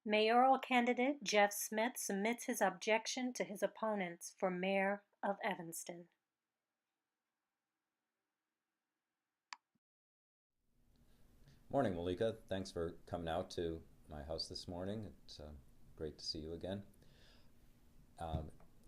Mayoral candidate Jeff Smith submits his objection to his opponents for mayor of Evanston. Morning, Meleika. Thanks for coming out to my house this morning. It's great to see you again. Um,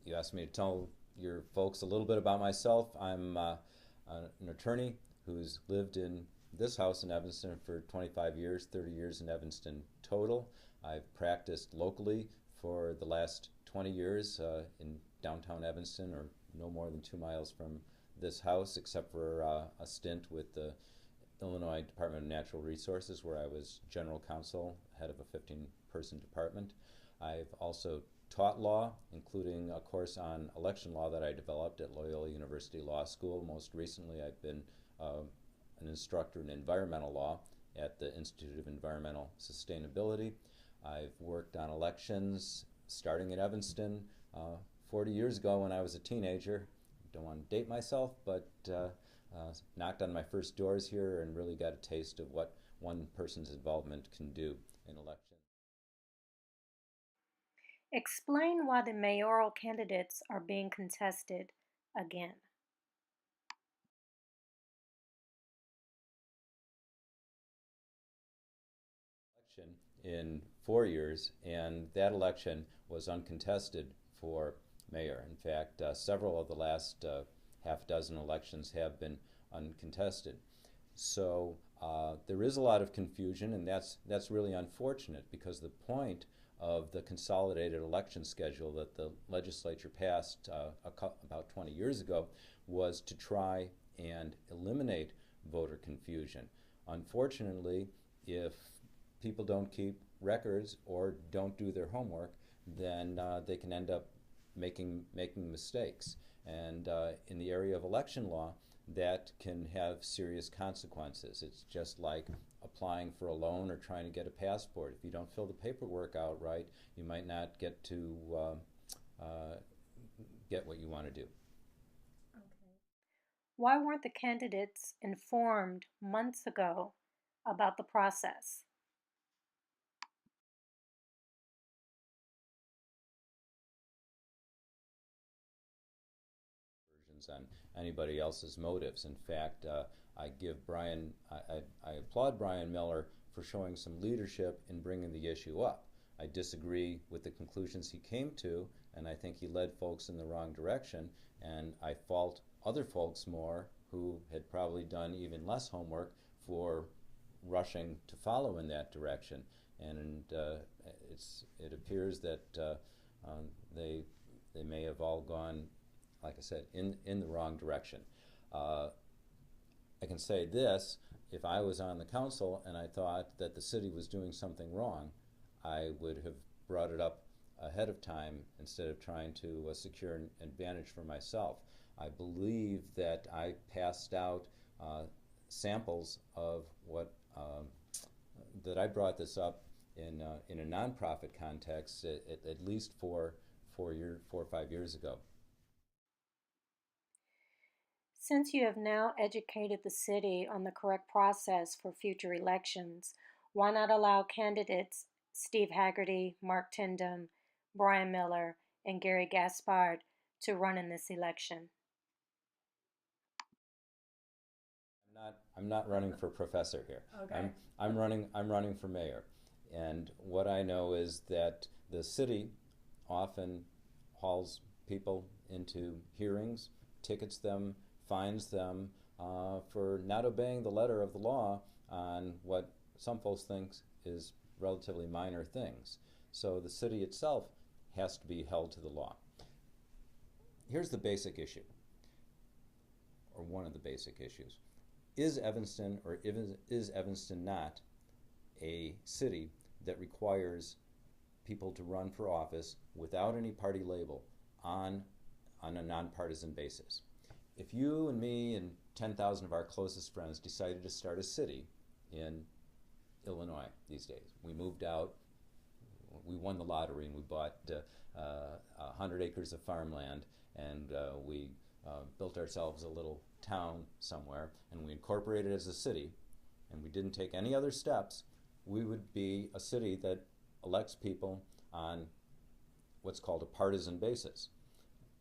you asked me to tell your folks a little bit about myself. I'm an attorney who's lived in this house in Evanston for 25 years, 30 years in Evanston total. I've practiced locally for the last 20 years in downtown Evanston, or no more than 2 miles from this house, except for a stint with the Illinois Department of Natural Resources, where I was general counsel, head of a 15-person department. I've also taught law, including a course on election law that I developed at Loyola University Law School. Most recently, I've been an instructor in environmental law at the Institute of Environmental Sustainability. I've worked on elections starting in Evanston 40 years ago when I was a teenager. Don't want to date myself, but knocked on my first doors here and really got a taste of what one person's involvement can do in elections. Explain why the mayoral candidates are being contested again. Election in 4 years, and that election was uncontested for mayor. In fact, several of the last half dozen elections have been uncontested. So there is a lot of confusion, and that's really unfortunate, because the point of the consolidated election schedule that the legislature passed about 20 years ago was to try and eliminate voter confusion. Unfortunately, if people don't keep records or don't do their homework, then they can end up making mistakes. And in the area of election law, that can have serious consequences. It's just like applying for a loan or trying to get a passport. If you don't fill the paperwork out right, you might not get to get what you want to do. Okay. Why weren't the candidates informed months ago about the process? On anybody else's motives. In fact, I give Brian, I applaud Brian Miller for showing some leadership in bringing the issue up. I disagree with the conclusions he came to, and I think he led folks in the wrong direction, and I fault other folks more who had probably done even less homework for rushing to follow in that direction. And it appears that they may have all gone, like I said, in the wrong direction. I can say this: if I was on the council and I thought that the city was doing something wrong, I would have brought it up ahead of time instead of trying to secure an advantage for myself. I believe that I passed out samples of what that I brought this up in a nonprofit context at least 4 or 5 years ago. Since you have now educated the city on the correct process for future elections, why not allow candidates Steve Hagerty, Mark Tendam, Brian Miller, and Gary Gaspard to run in this election? I'm not running for professor here. Okay. I'm running for mayor. And what I know is that the city often hauls people into hearings, tickets them, fines them for not obeying the letter of the law on what some folks think is relatively minor things. So the city itself has to be held to the law. Here's the basic issue, or one of the basic issues. Is Evanston, or is Evanston not, a city that requires people to run for office without any party label on a nonpartisan basis? If you and me and 10,000 of our closest friends decided to start a city in Illinois these days, we moved out, we won the lottery, and we bought 100 acres of farmland, and we built ourselves a little town somewhere, and we incorporated as a city, and we didn't take any other steps, we would be a city that elects people on what's called a partisan basis.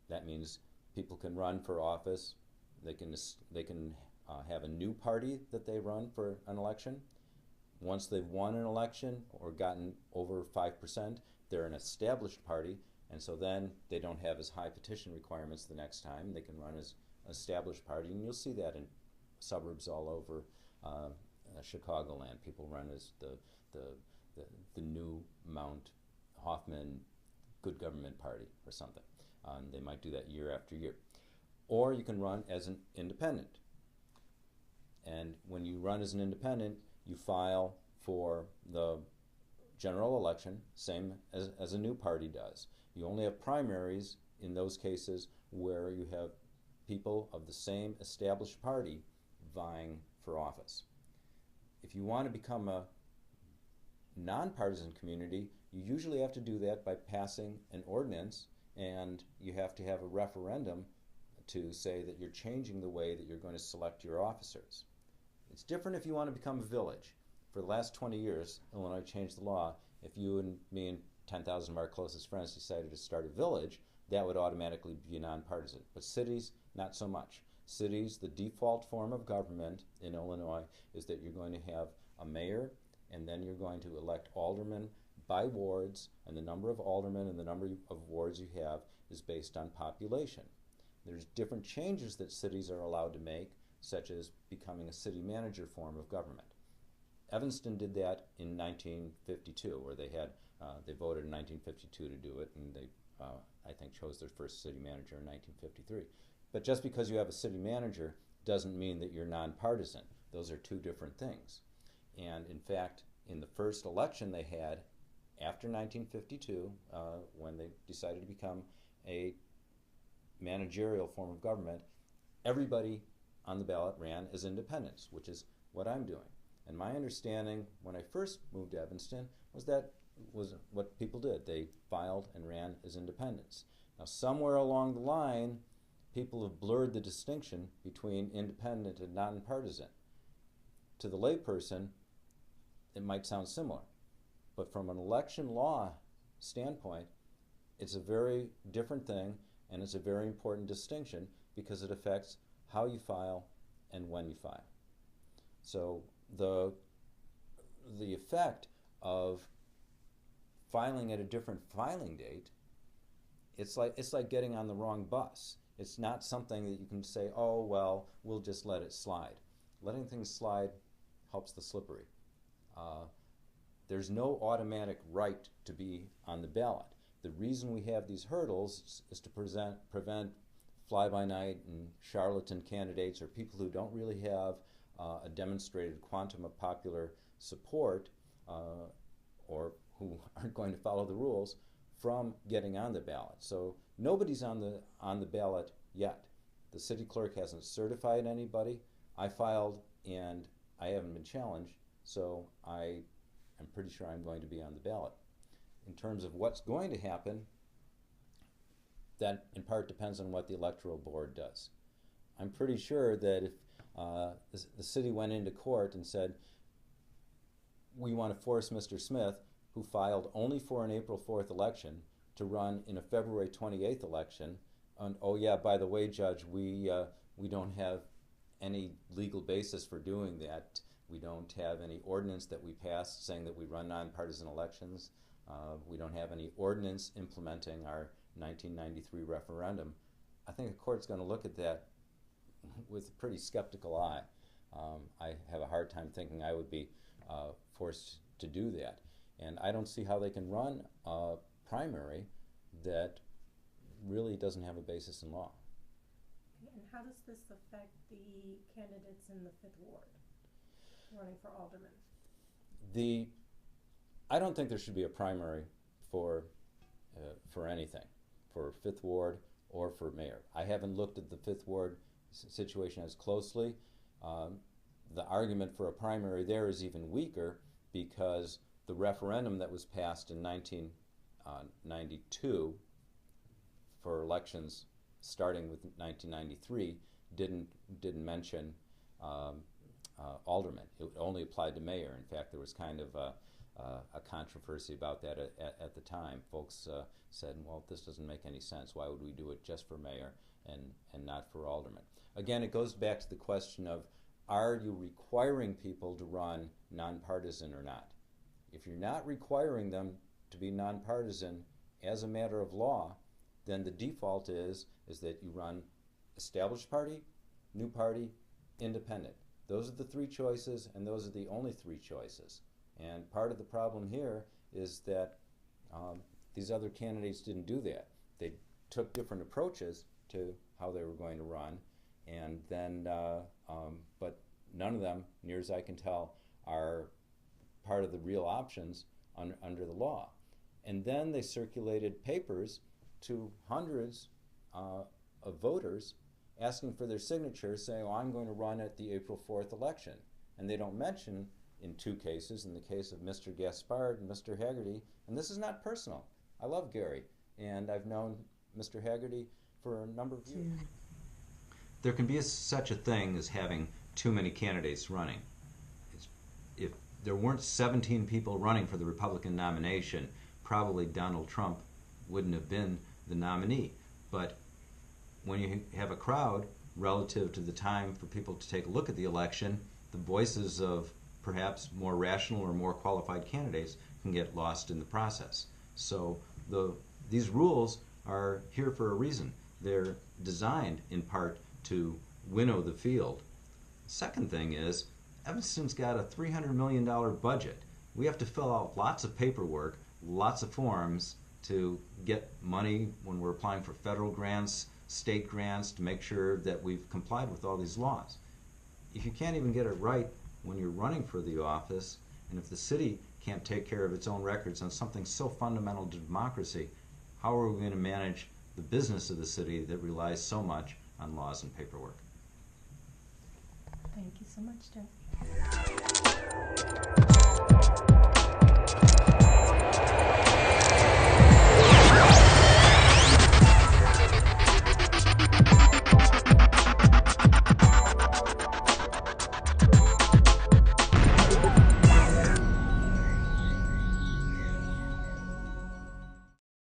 That means people can run for office. They can have a new party that they run for an election. Once they've won an election or gotten over 5%, they're an established party, and so then they don't have as high petition requirements the next time. They can run as an established party, and you'll see that in suburbs all over Chicagoland. People run as the new Mount Hoffman Good Government Party or something. They might do that year after year. Or you can run as an independent. And when you run as an independent, you file for the general election, same as a new party does. You only have primaries in those cases where you have people of the same established party vying for office. If you want to become a nonpartisan community, you usually have to do that by passing an ordinance, and you have to have a referendum to say that you're changing the way that you're going to select your officers. It's different if you want to become a village. For the last 20 years, Illinois changed the law. If you and me and 10,000 of our closest friends decided to start a village, that would automatically be nonpartisan. But cities, not so much. Cities, the default form of government in Illinois is that you're going to have a mayor, and then you're going to elect aldermen by wards, and the number of aldermen and the number of wards you have is based on population. There's different changes that cities are allowed to make, such as becoming a city manager form of government. Evanston did that in 1952, where they voted in 1952 to do it, and they, I think, chose their first city manager in 1953. But just because you have a city manager doesn't mean that you're nonpartisan. Those are two different things. And in fact, in the first election they had after 1952, when they decided to become a managerial form of government, everybody on the ballot ran as independents, which is what I'm doing. And my understanding when I first moved to Evanston was that was what people did. They filed and ran as independents. Now, somewhere along the line, people have blurred the distinction between independent and nonpartisan. To the layperson, it might sound similar. But from an election law standpoint, it's a very different thing, and it's a very important distinction because it affects how you file and when you file. So the effect of filing at a different filing date, it's like getting on the wrong bus. It's not something that you can say, oh, well, we'll just let it slide. Letting things slide helps the slippery. There's no automatic right to be on the ballot. The reason we have these hurdles is to prevent fly-by-night and charlatan candidates or people who don't really have a demonstrated quantum of popular support or who aren't going to follow the rules from getting on the ballot. So nobody's on the ballot yet. The city clerk hasn't certified anybody. I filed and I haven't been challenged, so I'm pretty sure I'm going to be on the ballot. In terms of what's going to happen, that in part depends on what the electoral board does. I'm pretty sure that if the city went into court and said, we want to force Mr. Smith, who filed only for an April 4th election, to run in a February 28th election, and oh yeah, by the way, Judge, we don't have any legal basis for doing that. We don't have any ordinance that we passed saying that we run nonpartisan elections. We don't have any ordinance implementing our 1993 referendum. I think the court's going to look at that with a pretty skeptical eye. I have a hard time thinking I would be forced to do that. And I don't see how they can run a primary that really doesn't have a basis in law. And how does this affect the candidates in the 5th Ward running for alderman? I don't think there should be a primary for anything, for 5th Ward or for mayor. I haven't looked at the 5th Ward situation as closely. The argument for a primary there is even weaker because the referendum that was passed in 1992 for elections starting with 1993 didn't mention aldermen. It only applied to mayor. In fact, there was kind of a controversy about that at the time. Folks said, well, this doesn't make any sense. Why would we do it just for mayor and not for alderman? Again, it goes back to the question of, are you requiring people to run nonpartisan or not? If you're not requiring them to be nonpartisan as a matter of law, then the default is that you run established party, new party, independent. Those are the three choices, and those are the only three choices. And part of the problem here is that these other candidates didn't do that. They took different approaches to how they were going to run, and then, but none of them, near as I can tell, are part of the real options under the law. And then they circulated papers to hundreds of voters asking for their signature, saying, oh, I'm going to run at the April 4th election. And they don't mention, in two cases, in the case of Mr. Gaspard and Mr. Haggerty, and this is not personal. I love Gary, and I've known Mr. Haggerty for a number of years. There can be such a thing as having too many candidates running. If there weren't 17 people running for the Republican nomination, probably Donald Trump wouldn't have been the nominee. But when you have a crowd relative to the time for people to take a look at the election, the voices of perhaps more rational or more qualified candidates can get lost in the process. So these rules are here for a reason. They're designed in part to winnow the field. Second thing is, Evanston's got a $300 million budget. We have to fill out lots of paperwork, lots of forms to get money when we're applying for federal grants, state grants, to make sure that we've complied with all these laws. If you can't even get it right when you're running for the office, and if the city can't take care of its own records on something so fundamental to democracy, how are we going to manage the business of the city that relies so much on laws and paperwork? Thank you so much, Jeff.